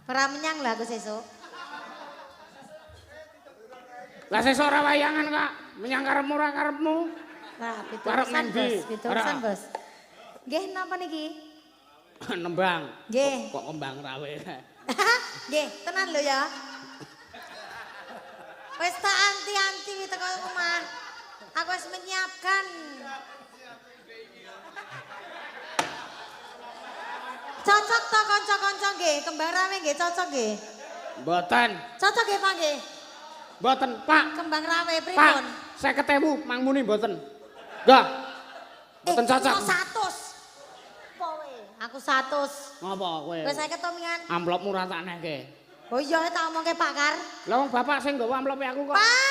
Ora menyang lah aku sesuk. Lah sesuk ora wayangan kak, menyang karepmu ora karepmu. Nah, Arep piturusan ngendi? bos, piturusan bos. Nggih napa niki? Nembang. Nggih. Kok kembang rawe. Nggih, tenan lho ya. Wis tak anti-anti teko omah. Aku wis menyiapkan. Cocok to kanca-kanca nggih, kembang rawe nggih cocok nggih. Mboten. Cocok nggih Pak nggih. Mboten, Pak. Kembang rawe Pak, pripun? 50.000 mangmuni mboten. Enggak. Mboten cocok. 100. Kowe, aku 100. Ngopo kowe? Wis 50 to mingan. Amplopmu ora tak nehke. Oh iya tak omongke Pak Kar. Lah wong bapak sing nggawa amplope aku kok. Pak